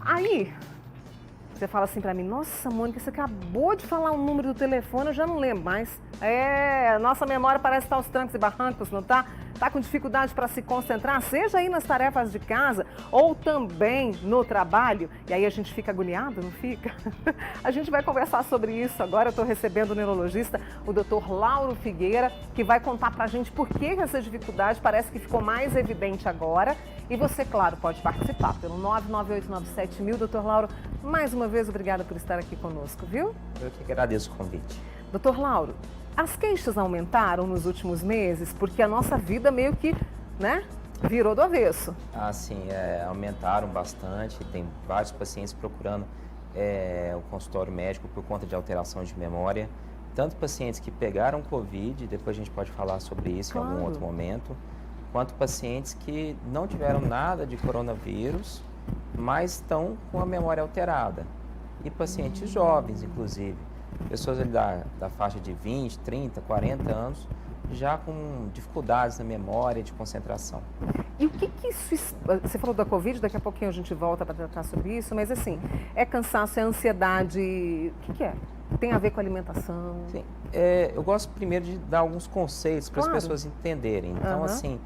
Aí, você fala assim pra mim, nossa, Mônica, você acabou de falar o número do telefone, eu já não lembro mais. Nossa memória parece estar aos trancos e barrancos, não tá? Tá com dificuldade para se concentrar, seja aí nas tarefas de casa ou também no trabalho. E aí a gente fica agoniado, não fica? A gente vai conversar sobre isso agora. Eu estou recebendo o neurologista, o Dr. Lauro Figueira, que vai contar pra gente por que essa dificuldade parece que ficou mais evidente agora. E você, claro, pode participar pelo 99897.000. Dr. Lauro, mais uma vez, obrigada por estar aqui conosco, viu? Eu que agradeço o convite. Dr. Lauro, as queixas aumentaram nos últimos meses porque a nossa vida meio que, né, virou do avesso. Sim, aumentaram bastante. Tem vários pacientes procurando o consultório médico por conta de alteração de memória. Tanto pacientes que pegaram Covid, depois a gente pode falar sobre isso em algum outro momento, quanto pacientes que não tiveram nada de coronavírus, mas estão com a memória alterada. E pacientes jovens, inclusive. Pessoas ali da faixa de 20, 30, 40 anos, já com dificuldades na memória, de concentração. E o que isso... Você falou da Covid, daqui a pouquinho a gente volta para tratar sobre isso, mas assim, é cansaço, é ansiedade, o que é? Tem a ver com alimentação? Sim, eu gosto primeiro de dar alguns conceitos para as pessoas entenderem. Então, assim,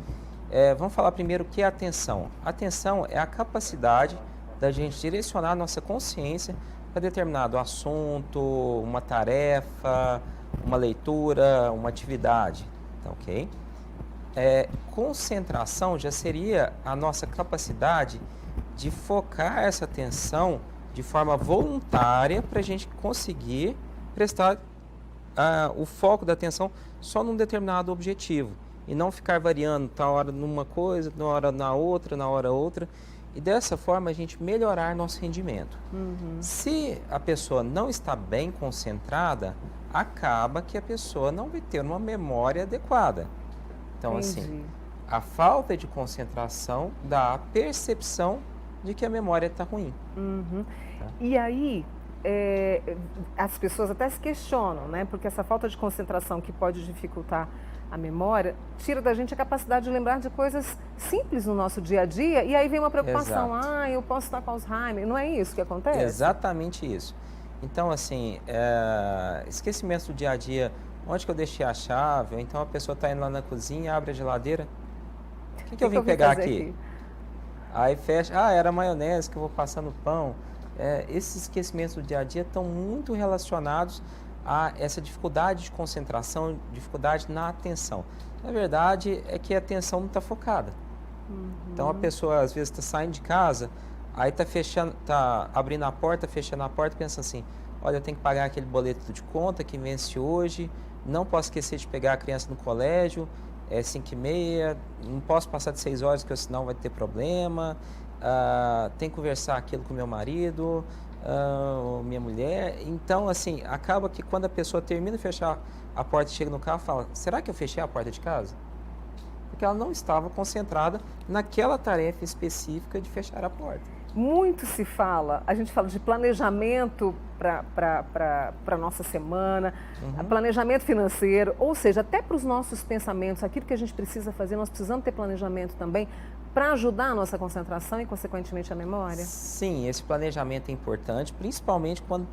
vamos falar primeiro o que é atenção. Atenção é a capacidade da gente direcionar a nossa consciência para determinado assunto, uma tarefa, uma leitura, uma atividade, tá ok? Concentração já seria a nossa capacidade de focar essa atenção de forma voluntária para a gente conseguir prestar o foco da atenção só num determinado objetivo e não ficar variando tal hora numa coisa, na hora na outra. E dessa forma a gente melhorar nosso rendimento. Se a pessoa não está bem concentrada, acaba que a pessoa não vai ter uma memória adequada. Então, assim, a falta de concentração dá a percepção de que a memória está ruim. Tá? E aí, as pessoas até se questionam, né? Porque essa falta de concentração que pode dificultar a memória, tira da gente a capacidade de lembrar de coisas simples no nosso dia a dia, e aí vem uma preocupação, eu posso estar com Alzheimer, não é isso que acontece? Exatamente isso. Então, assim, esquecimento do dia a dia, onde que eu deixei a chave, ou então a pessoa está indo lá na cozinha, abre a geladeira, o que eu vim pegar aqui? Aí fecha, era maionese que eu vou passar no pão. Esses esquecimentos do dia a dia estão muito relacionados a essa dificuldade de concentração, dificuldade na atenção. Na verdade, é que a atenção não está focada. Então, a pessoa, às vezes, está saindo de casa, aí está abrindo a porta, fechando a porta, pensa assim, olha, eu tenho que pagar aquele boleto de conta que vence hoje, não posso esquecer de pegar a criança no colégio, 5h30, não posso passar de 6 horas, porque senão vai ter problema, tenho que conversar aquilo com meu marido, minha mulher. Então, assim, acaba que quando a pessoa termina de fechar a porta e chega no carro, fala, será que eu fechei a porta de casa? Porque ela não estava concentrada naquela tarefa específica de fechar a porta. Muito se fala, a gente fala de planejamento para a nossa semana, planejamento financeiro, ou seja, até para os nossos pensamentos, aquilo que a gente precisa fazer, nós precisamos ter planejamento também para ajudar a nossa concentração e, consequentemente, a memória? Sim, esse planejamento é importante, principalmente quando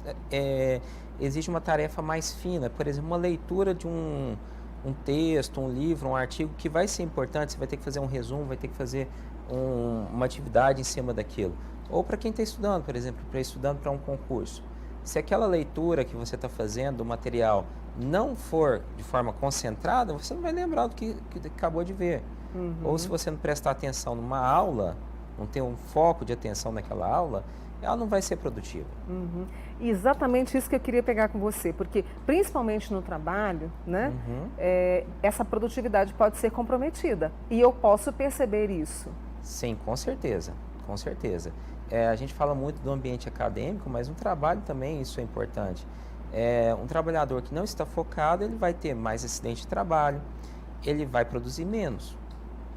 existe uma tarefa mais fina, por exemplo, uma leitura de um texto, um livro, um artigo que vai ser importante, você vai ter que fazer um resumo, vai ter que fazer uma atividade em cima daquilo. Ou para quem está estudando, por exemplo, estudando para um concurso. Se aquela leitura que você está fazendo, do material, não for de forma concentrada, você não vai lembrar do que acabou de ver. Ou se você não prestar atenção numa aula, não ter um foco de atenção naquela aula, ela não vai ser produtiva. Exatamente isso que eu queria pegar com você, porque principalmente no trabalho, né, essa produtividade pode ser comprometida e eu posso perceber isso. Sim, com certeza, com certeza. A gente fala muito do ambiente acadêmico, mas no trabalho também isso é importante. Um trabalhador que não está focado, ele vai ter mais acidente de trabalho, ele vai produzir menos.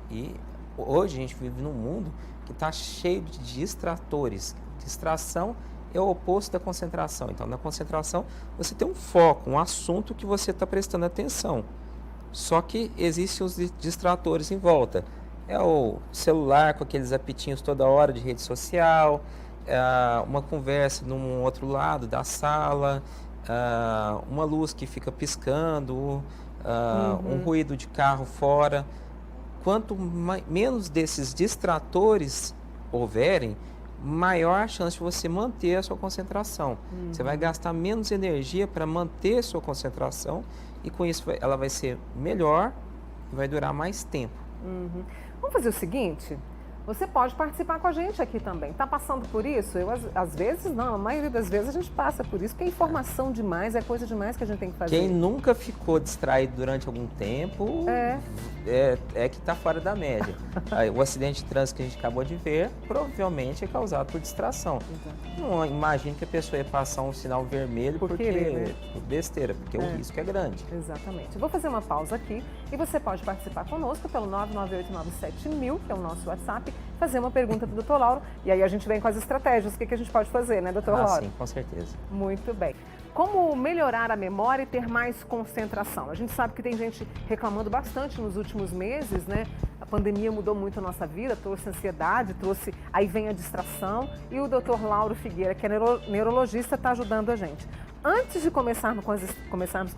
E hoje a gente vive num mundo que está cheio de distratores. Distração é o oposto da concentração. Então, na concentração, você tem um foco, um assunto que você está prestando atenção. Só que existem os distratores em volta. É o celular com aqueles apitinhos toda hora de rede social, uma conversa num outro lado da sala, uma luz que fica piscando, um ruído de carro fora. Quanto menos desses distratores houverem, maior a chance de você manter a sua concentração. Você vai gastar menos energia para manter a sua concentração e com isso ela vai ser melhor e vai durar mais tempo. Vamos fazer o seguinte? Você pode participar com a gente aqui também. Está passando por isso? Eu, às vezes, não. A maioria das vezes a gente passa por isso, porque é informação demais, é coisa demais que a gente tem que fazer. Quem nunca ficou distraído durante algum tempo é que está fora da média. O acidente de trânsito que a gente acabou de ver provavelmente é causado por distração. Não imagine que a pessoa ia passar um sinal vermelho por besteira, porque o risco é grande. Exatamente. Eu vou fazer uma pausa aqui e você pode participar conosco pelo 99897.000, que é o nosso WhatsApp, fazer uma pergunta para o Dr. Lauro e aí a gente vem com as estratégias, o que a gente pode fazer, né, Dr. Lauro? Sim, com certeza. Muito bem. Como melhorar a memória e ter mais concentração? A gente sabe que tem gente reclamando bastante nos últimos meses, né? A pandemia mudou muito a nossa vida, trouxe ansiedade, aí vem a distração e o Dr. Lauro Figueira, que é neurologista, está ajudando a gente. Antes de começarmos com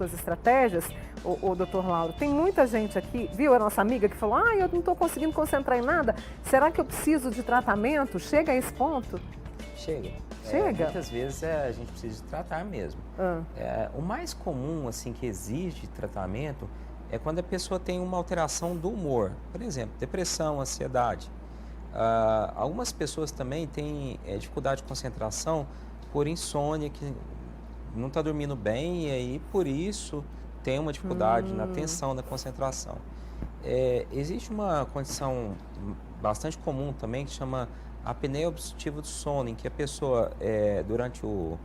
as estratégias, o Dr. Lauro, tem muita gente aqui, viu a nossa amiga que falou, eu não estou conseguindo concentrar em nada, será que eu preciso de tratamento? Chega a esse ponto? Chega. Muitas vezes a gente precisa de tratar mesmo. O mais comum assim que exige tratamento é quando a pessoa tem uma alteração do humor. Por exemplo, depressão, ansiedade. Algumas pessoas também têm dificuldade de concentração por insônia, que não está dormindo bem e aí por isso tem uma dificuldade na atenção, na concentração. Existe uma condição bastante comum também que chama apneia obstrutiva do sono, em que a pessoa, durante o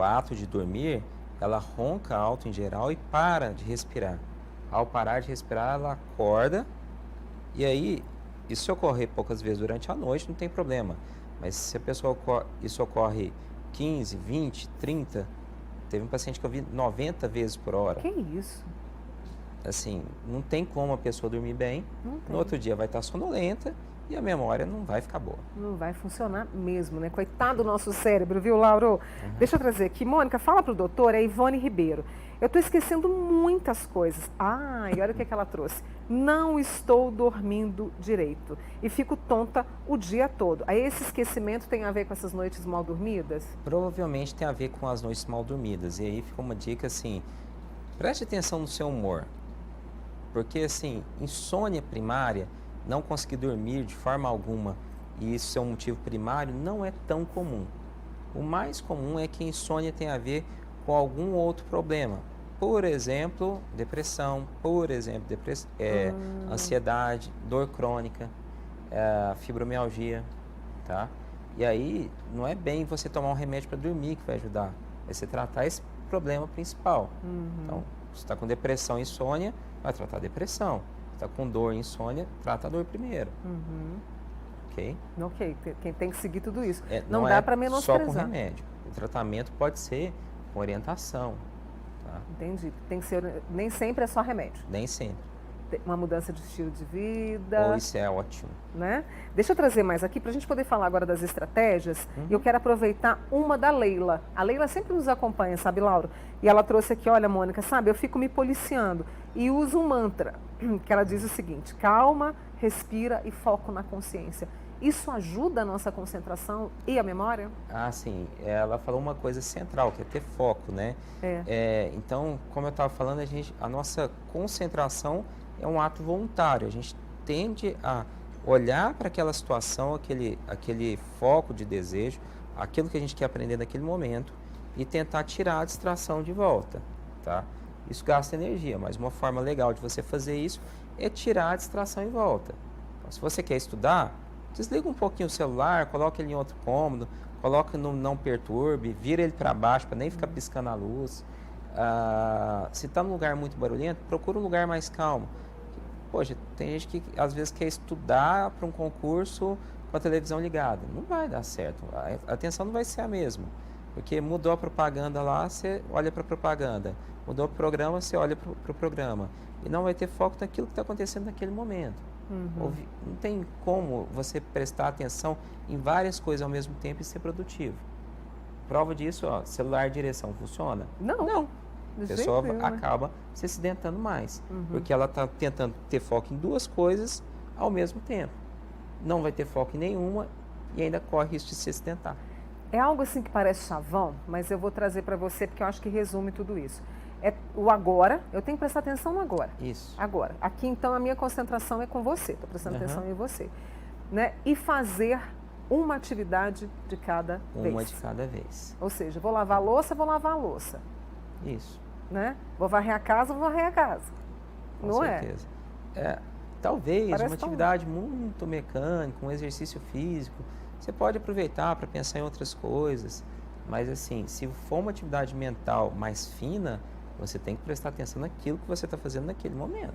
ato de dormir, ela ronca alto em geral e para de respirar. Ao parar de respirar, ela acorda e aí, isso se ocorrer poucas vezes durante a noite, não tem problema. Mas se a pessoa isso ocorre 15, 20, 30, teve um paciente que eu vi 90 vezes por hora. Que isso? Assim, não tem como a pessoa dormir bem, no outro dia vai estar sonolenta e a memória não vai ficar boa. Não vai funcionar mesmo, né? Coitado do nosso cérebro, viu, Lauro? Deixa eu trazer aqui. Mônica, fala pro doutor, é Ivone Ribeiro. Eu estou esquecendo muitas coisas. E olha o que ela trouxe. Não estou dormindo direito e fico tonta o dia todo. Aí esse esquecimento tem a ver com essas noites mal dormidas? Provavelmente tem a ver com as noites mal dormidas. E aí fica uma dica assim, preste atenção no seu humor. Porque assim, insônia primária, não conseguir dormir de forma alguma e isso ser um motivo primário, não é tão comum. O mais comum é que a insônia tem a ver com algum outro problema. Por exemplo, depressão, ansiedade, dor crônica, fibromialgia, tá? E aí, não é bem você tomar um remédio para dormir que vai ajudar, é você tratar esse problema principal. Então, se está com depressão e insônia, vai tratar a depressão. Se está com dor e insônia, trata a dor primeiro. Ok? Ok, quem tem que seguir tudo isso. Não dá para menosprezar. Só com remédio. O tratamento pode ser com orientação. Tá? Entendi. Tem que ser, nem sempre é só remédio. Nem sempre. Uma mudança de estilo de vida. Oh, isso é ótimo. Né? Deixa eu trazer mais aqui para a gente poder falar agora das estratégias. E eu quero aproveitar uma da Leila. A Leila sempre nos acompanha, sabe, Lauro? E ela trouxe aqui, olha, Mônica, sabe, eu fico me policiando e uso um mantra, que ela diz o seguinte: calma, respira e foco na consciência. Isso ajuda a nossa concentração e a memória? Sim. Ela falou uma coisa central, que é ter foco, né? Então, como eu estava falando, a nossa concentração é um ato voluntário. A gente tende a olhar para aquela situação, aquele foco de desejo, aquilo que a gente quer aprender naquele momento e tentar tirar a distração de volta, tá? Isso gasta energia, mas uma forma legal de você fazer isso é tirar a distração em volta. Então, se você quer estudar, desliga um pouquinho o celular, coloca ele em outro cômodo, coloca no não perturbe, vira ele para baixo para nem ficar piscando a luz. Se está num lugar muito barulhento, procura um lugar mais calmo. Poxa, tem gente que às vezes quer estudar para um concurso com a televisão ligada. Não vai dar certo, a atenção não vai ser a mesma. Porque mudou a propaganda lá, você olha para a propaganda. Mudou o programa, você olha para o programa. E não vai ter foco naquilo que está acontecendo naquele momento. Não tem como você prestar atenção em várias coisas ao mesmo tempo e ser produtivo. Prova disso, ó, celular de direção funciona? Não. A pessoa acaba se acidentando mais, porque ela está tentando ter foco em duas coisas ao mesmo tempo. Não vai ter foco em nenhuma e ainda corre risco de se acidentar. É algo assim que parece chavão, mas eu vou trazer para você porque eu acho que resume tudo isso. É o agora, eu tenho que prestar atenção no agora. Isso. Agora. Aqui, então, a minha concentração é com você, estou prestando atenção em você. Né? E fazer uma atividade de cada vez. Uma de cada vez. Ou seja, vou lavar a louça, vou lavar a louça. Isso. Né? Vou varrer a casa, vou varrer a casa. Com não certeza. Talvez Parece uma atividade muito mecânica, um exercício físico, você pode aproveitar para pensar em outras coisas, mas assim, se for uma atividade mental mais fina, você tem que prestar atenção naquilo que você está fazendo naquele momento.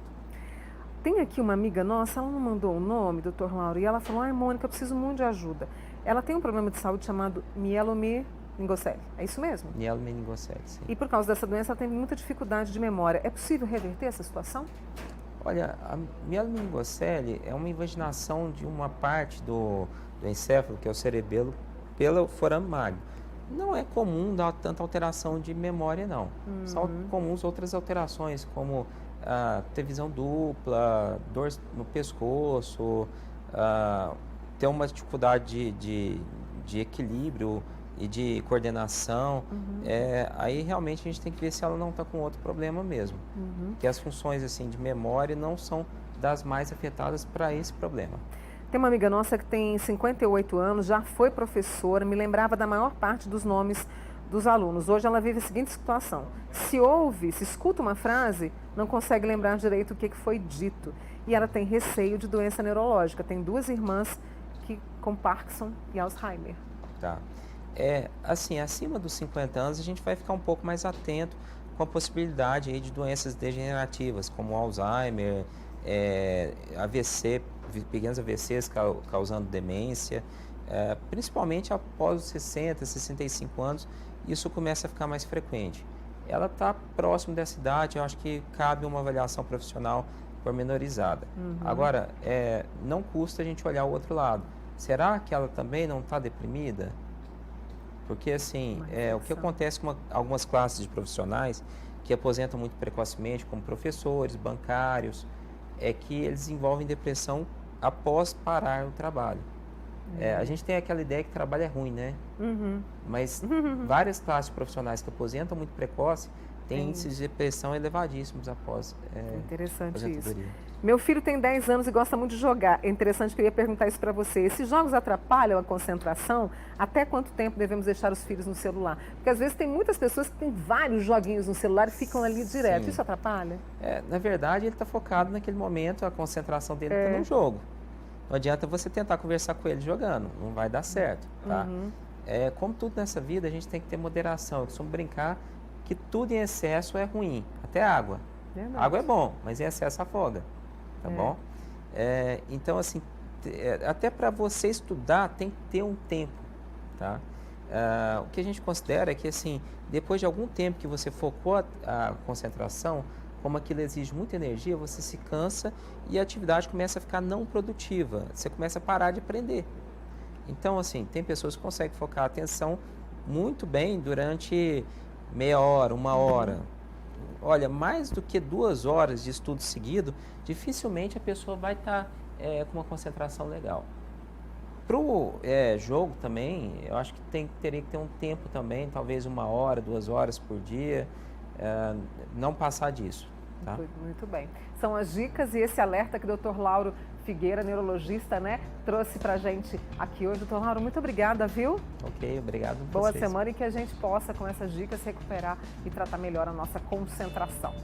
Tem aqui uma amiga nossa, ela não mandou o nome, doutor Lauro, e ela falou, ai Mônica, eu preciso muito de ajuda. Ela tem um problema de saúde chamado mielomeningocele, é isso mesmo? Mielomeningocele, sim. E por causa dessa doença ela tem muita dificuldade de memória. É possível reverter essa situação? Olha, a mielomeningocele é uma invaginação de uma parte do encéfalo, que é o cerebelo, pelo forame magno. Não é comum dar tanta alteração de memória, não. São comuns outras alterações, como ter visão dupla, dor no pescoço, ter uma dificuldade de equilíbrio e de coordenação. Aí realmente a gente tem que ver se ela não está com outro problema mesmo. Porque as funções assim, de memória não são das mais afetadas para esse problema. Tem uma amiga nossa que tem 58 anos, já foi professora, me lembrava da maior parte dos nomes dos alunos. Hoje ela vive a seguinte situação: se escuta uma frase, não consegue lembrar direito o que foi dito. E ela tem receio de doença neurológica. Tem 2 irmãs com Parkinson e Alzheimer. Tá. Assim, acima dos 50 anos a gente vai ficar um pouco mais atento com a possibilidade aí de doenças degenerativas, como Alzheimer, AVC, pequenos AVCs causando demência, principalmente após os 60, 65 anos, isso começa a ficar mais frequente. Ela está próximo dessa idade, eu acho que cabe uma avaliação profissional pormenorizada. Agora, não custa a gente olhar o outro lado. Será que ela também não está deprimida? Porque, assim, o que acontece com algumas classes de profissionais que aposentam muito precocemente, como professores, bancários, é que eles desenvolvem depressão após parar o trabalho. A gente tem aquela ideia que trabalho é ruim, né? Mas várias classes profissionais que aposentam muito precoce têm índices de depressão elevadíssimos após Interessante isso. aposentadoria. Meu filho tem 10 anos e gosta muito de jogar. É interessante que eu ia perguntar isso para você. Esses jogos atrapalham a concentração? Até quanto tempo devemos deixar os filhos no celular? Porque às vezes tem muitas pessoas que têm vários joguinhos no celular e ficam ali direto. Sim. Isso atrapalha? Na verdade, ele está focado naquele momento, a concentração dele está no jogo. Não adianta você tentar conversar com ele jogando, não vai dar certo, tá? Como tudo nessa vida, a gente tem que ter moderação. Eu costumo brincar que tudo em excesso é ruim, até água. Verdade. Água é bom, mas em excesso afoga, tá bom? Então, assim, até para você estudar tem que ter um tempo, tá? O que a gente considera é que, assim, depois de algum tempo que você focou a concentração, como aquilo exige muita energia, você se cansa e a atividade começa a ficar não produtiva. Você começa a parar de aprender. Então, assim, tem pessoas que conseguem focar a atenção muito bem durante meia hora, 1 hora. Olha, mais do que 2 horas de estudo seguido, dificilmente a pessoa vai estar com uma concentração legal. Para o jogo também, eu acho que teria que ter um tempo também, talvez 1 hora, 2 horas por dia, não passar disso. Tá? Muito bem. São as dicas e esse alerta que o Dr. Lauro Figueira, neurologista, né, trouxe pra gente aqui hoje. Dr. Lauro, muito obrigada, viu? Ok, obrigado. Boa semana e que a gente possa, com essas dicas, recuperar e tratar melhor a nossa concentração.